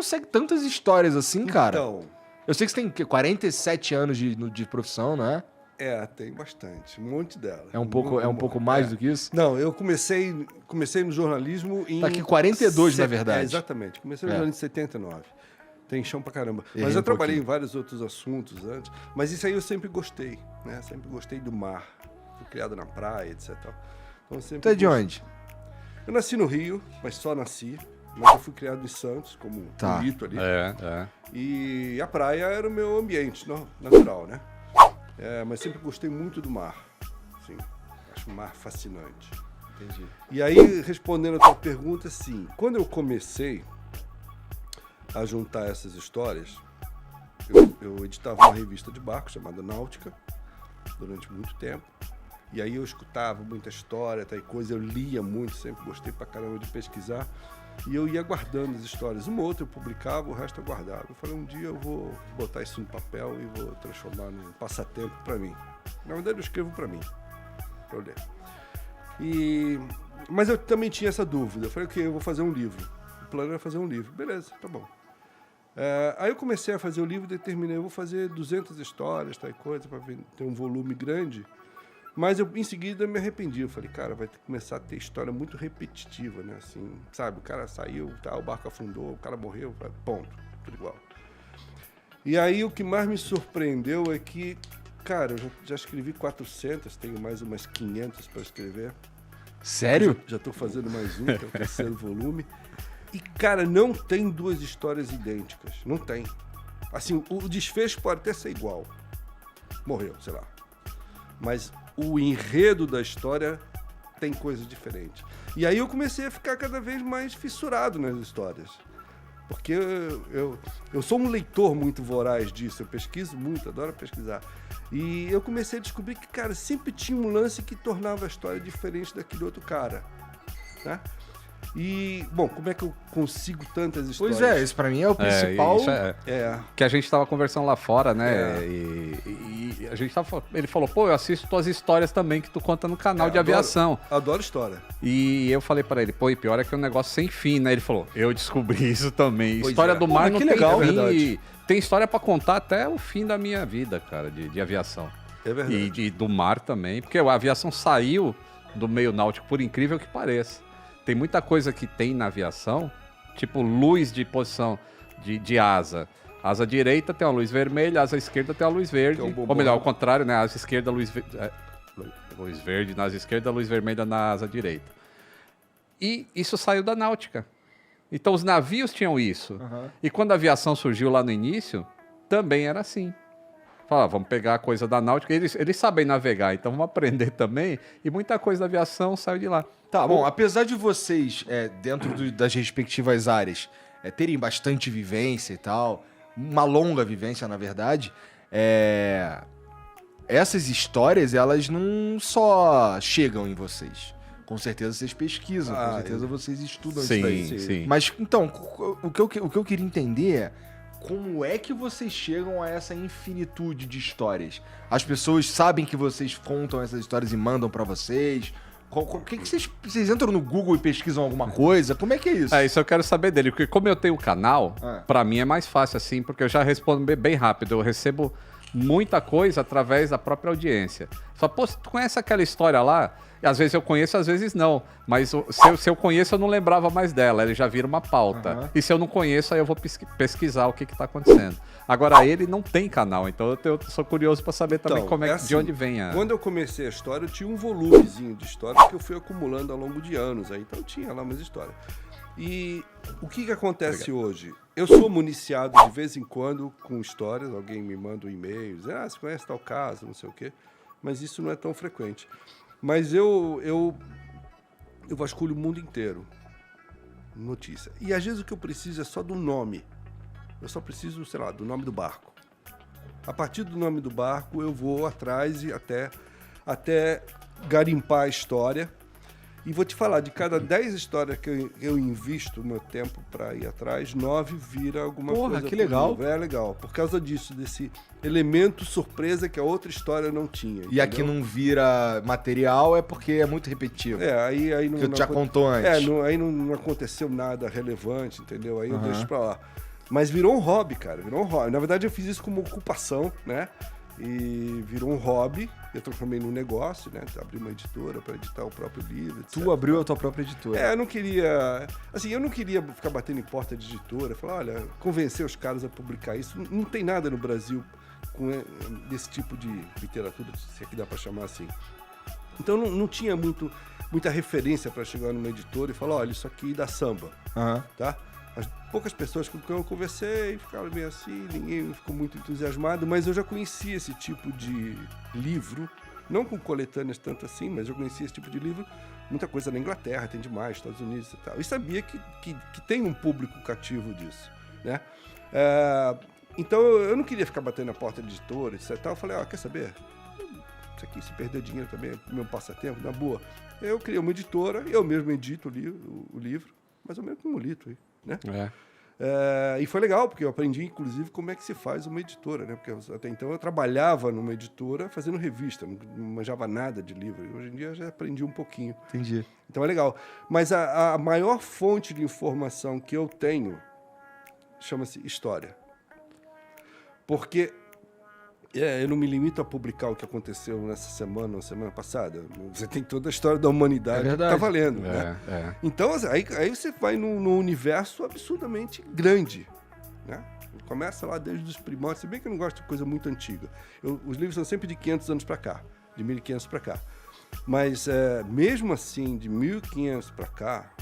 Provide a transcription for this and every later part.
consegue tantas histórias assim, cara? Então, Eu sei que você tem 47 anos de profissão, não é? tem bastante. Um monte dela. É um pouco mais do que isso? Não, eu comecei no jornalismo em... Tá aqui 42, na verdade. Exatamente. Comecei no jornalismo em 79. Tem chão pra caramba. Errei Mas eu um trabalhei pouquinho. em vários outros assuntos antes. Mas isso aí eu sempre gostei, né? Sempre gostei do mar. Fui criado na praia, etc. Então, sempre Tu é de gostei. onde? Eu nasci no Rio, mas só nasci. Mas eu fui criado em Santos, como Tá. um mito ali. É. E a praia era o meu ambiente natural, né? Mas sempre gostei muito do mar. Assim, acho o mar fascinante. Entendi. E aí, respondendo a tua pergunta, sim, quando eu comecei a juntar essas histórias, eu editava uma revista de barco chamada Náutica, durante muito tempo. E aí eu escutava muita história, tal coisa, eu lia muito, sempre gostei pra caramba de pesquisar. E eu ia guardando as histórias. Uma ou outra eu publicava, o resto eu guardava. Eu falei, um dia eu vou botar isso no papel e vou transformar num passatempo pra mim. Na verdade eu escrevo pra mim, pra eu ler. Mas eu também tinha essa dúvida. Eu falei, ok, eu vou fazer um livro. O plano era fazer um livro. Beleza, tá bom. Aí eu comecei a fazer o livro e determinei, eu vou fazer 200 histórias, tal coisa, para ter um volume grande. Mas eu, em seguida, me arrependi. Eu falei, cara, vai começar a ter história muito repetitiva, né? Assim, sabe, o cara saiu, o barco afundou, o cara morreu, ponto, tudo igual. E aí o que mais me surpreendeu é que, cara, eu já escrevi 400, tenho mais umas 500 para escrever. Sério? Já estou fazendo mais um, que é o terceiro volume. E, cara, não tem duas histórias idênticas. Não tem. Assim, o desfecho pode até ser igual. Morreu, sei lá. Mas o enredo da história tem coisas diferentes. E aí eu comecei a ficar cada vez mais fissurado nas histórias. Porque eu sou um leitor muito voraz disso. Eu pesquiso muito, adoro pesquisar. E eu comecei a descobrir que, cara, sempre tinha um lance que tornava a história diferente daquele outro cara, né? E, bom, como é que eu consigo tantas histórias? Pois é, isso pra mim é o principal. Isso que a gente tava conversando lá fora, né? É. E a gente tava. Ele falou, pô, eu assisto tuas histórias também que tu conta no canal de aviação. Adoro história. E eu falei pra ele, pô, e pior é que é um negócio sem fim, né? Ele falou, eu descobri isso também. Pois História é. do mar Pô, não que tem legal, fim. verdade. Tem história pra contar até o fim da minha vida, cara, de aviação. É verdade. E do mar também, porque a aviação saiu do meio náutico, por incrível que pareça. Tem muita coisa que tem na aviação, tipo luz de posição de asa. Asa direita tem uma luz vermelha, asa esquerda tem uma luz verde. Que é um Ou bobão. melhor, ao contrário, né? Asa esquerda, luz verde na asa esquerda, luz vermelha na asa direita. E isso saiu da náutica. Então os navios tinham isso. Uhum. E quando a aviação surgiu lá no início, também era assim. Fala, vamos pegar a coisa da náutica. Eles sabem navegar, então vamos aprender também. E muita coisa da aviação saiu de lá. Tá, bom, apesar de vocês, dentro das respectivas áreas, terem bastante vivência e tal, uma longa vivência, na verdade, essas histórias, elas não só chegam em vocês. Com certeza vocês pesquisam, com certeza vocês estudam isso daí. Sim. Mas, então, o que eu queria entender é como é que vocês chegam a essa infinitude de histórias? As pessoas sabem que vocês contam essas histórias e mandam pra vocês? O que vocês entram no Google e pesquisam alguma coisa? Como é que é isso? Isso eu quero saber dele, porque como eu tenho o canal, pra mim é mais fácil assim, porque eu já respondo bem rápido. Eu recebo muita coisa através da própria audiência. Só, pô, tu conhece aquela história lá? E às vezes eu conheço, às vezes não. Mas se eu conheço, eu não lembrava mais dela. Ele já vira uma pauta. Uhum. E se eu não conheço, aí eu vou pesquisar o que tá acontecendo. Agora, ele não tem canal, então eu sou curioso para saber também Então, de assim, onde vem a... Quando eu comecei a história, eu tinha um volumezinho de histórias que eu fui acumulando ao longo de anos. Aí, então, eu tinha lá umas histórias. E o que acontece hoje? Eu sou municiado de vez em quando com histórias. Alguém me manda um e-mail, diz, você conhece tal caso, não sei o quê. Mas isso não é tão frequente. Mas eu vasculho o mundo inteiro. Notícia. E às vezes o que eu preciso é só do nome. Eu só preciso, sei lá, do nome do barco. A partir do nome do barco, eu vou atrás e até garimpar a história. E vou te falar, de cada 10 histórias que eu invisto meu tempo para ir atrás, 9 vira alguma coisa. Porra, que legal. Positiva. É legal. Por causa disso, desse elemento surpresa que a outra história não tinha. E aqui entendeu? não vira material é porque é muito repetitivo. Aí não... Que tu já contou antes. Aí não aconteceu nada relevante, entendeu? Aí eu deixo pra lá. Mas virou um hobby, cara, virou um hobby. Na verdade, eu fiz isso como ocupação, né? E virou um hobby, eu transformei num negócio, né? Abri uma editora para editar o próprio livro, etc. Tu abriu a tua própria editora. Eu não queria... Assim, eu não queria ficar batendo em porta de editora, falar, olha, convencer os caras a publicar isso. Não tem nada no Brasil com desse tipo de literatura, se é que dá para chamar assim. Então não tinha muita referência para chegar numa editora e falar, olha, isso aqui dá samba, tá? As poucas pessoas com quem eu conversei ficaram meio assim, ninguém ficou muito entusiasmado, mas eu já conhecia esse tipo de livro, não com coletâneas tanto assim, mas eu conhecia esse tipo de livro, muita coisa na Inglaterra, tem demais, Estados Unidos e tal. E sabia que tem um público cativo disso, né? Então eu não queria ficar batendo na porta de editora, etc. Eu falei, quer saber? Isso aqui, se perder dinheiro também é meu passatempo, na boa. Eu criei uma editora, eu mesmo edito o livro, mais ou menos como o Lito aí, né? E foi legal, porque eu aprendi, inclusive, como é que se faz uma editora, né? Porque até então eu trabalhava numa editora fazendo revista, não manjava nada de livro. Hoje em dia eu já aprendi um pouquinho. Entendi. Então é legal. Mas a maior fonte de informação que eu tenho chama-se história. Porque eu não me limito a publicar o que aconteceu nessa semana ou semana passada. Você tem toda a história da humanidade que tá valendo. Né? Então, aí você vai num universo absurdamente grande. Né? Começa lá desde os primórdios, se bem que eu não gosto de coisa muito antiga. Os livros são sempre de 500 anos para cá, de 1500 para cá. Mas, mesmo assim, de 1500 para cá,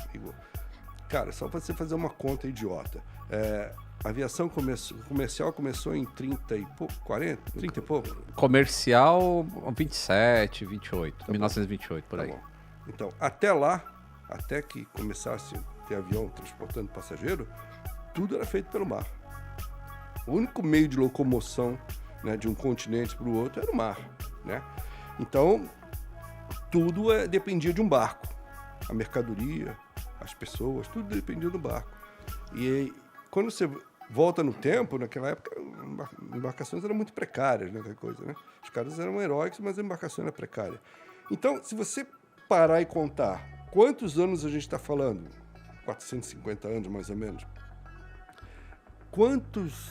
cara, só para você fazer uma conta idiota. A aviação comercial começou em 30 e pouco, 40? 30 e pouco? Comercial, 27, 28, 1928, por aí. Tá bom. Então, até lá, até que começasse a ter avião transportando passageiro, tudo era feito pelo mar. O único meio de locomoção, né, de um continente para o outro era o mar. Né? Então, tudo dependia de um barco. A mercadoria, as pessoas, tudo dependia do barco. E quando você volta no tempo, naquela época, embarcações eram muito precárias, né, coisa, né? Os caras eram heróicos, mas a embarcação era precária. Então, se você parar e contar quantos anos a gente está falando, 450 anos mais ou menos, quantos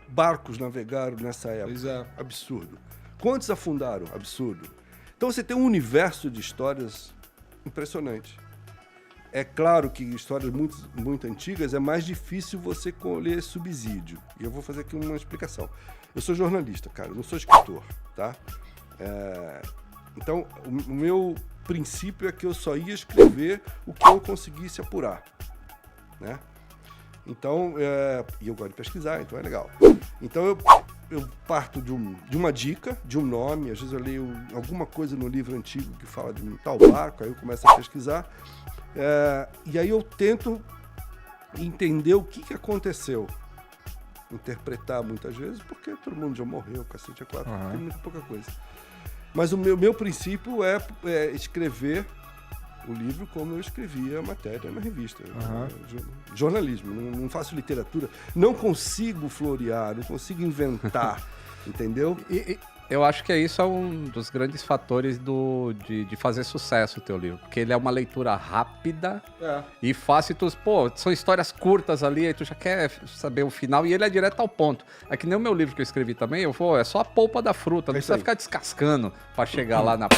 barcos navegaram nessa época? Pois é. Absurdo. Quantos afundaram? Absurdo. Então você tem um universo de histórias impressionante. É claro que histórias muito antigas é mais difícil você colher subsídio. E eu vou fazer aqui uma explicação. Eu sou jornalista, cara, eu não sou escritor, tá? Então, o meu princípio é que eu só ia escrever o que eu conseguisse apurar, né? Então, e eu gosto de pesquisar, então é legal. Então, eu parto de uma dica, de um nome, às vezes eu leio alguma coisa no livro antigo que fala de um tal barco, aí eu começo a pesquisar. E aí eu tento entender o que aconteceu. Interpretar muitas vezes, porque todo mundo já morreu, cacete é quatro, tem muito pouca coisa. Mas o meu princípio é escrever o livro como eu escrevia a matéria na revista. Jornalismo, não faço literatura, não consigo florear, não consigo inventar, entendeu? Eu acho que isso é um dos grandes fatores de fazer sucesso o teu livro. Porque ele é uma leitura rápida e fácil. São histórias curtas ali, aí tu já quer saber o final e ele é direto ao ponto. É que nem o meu livro que eu escrevi também, é só a polpa da fruta, não precisa ficar descascando pra chegar lá na...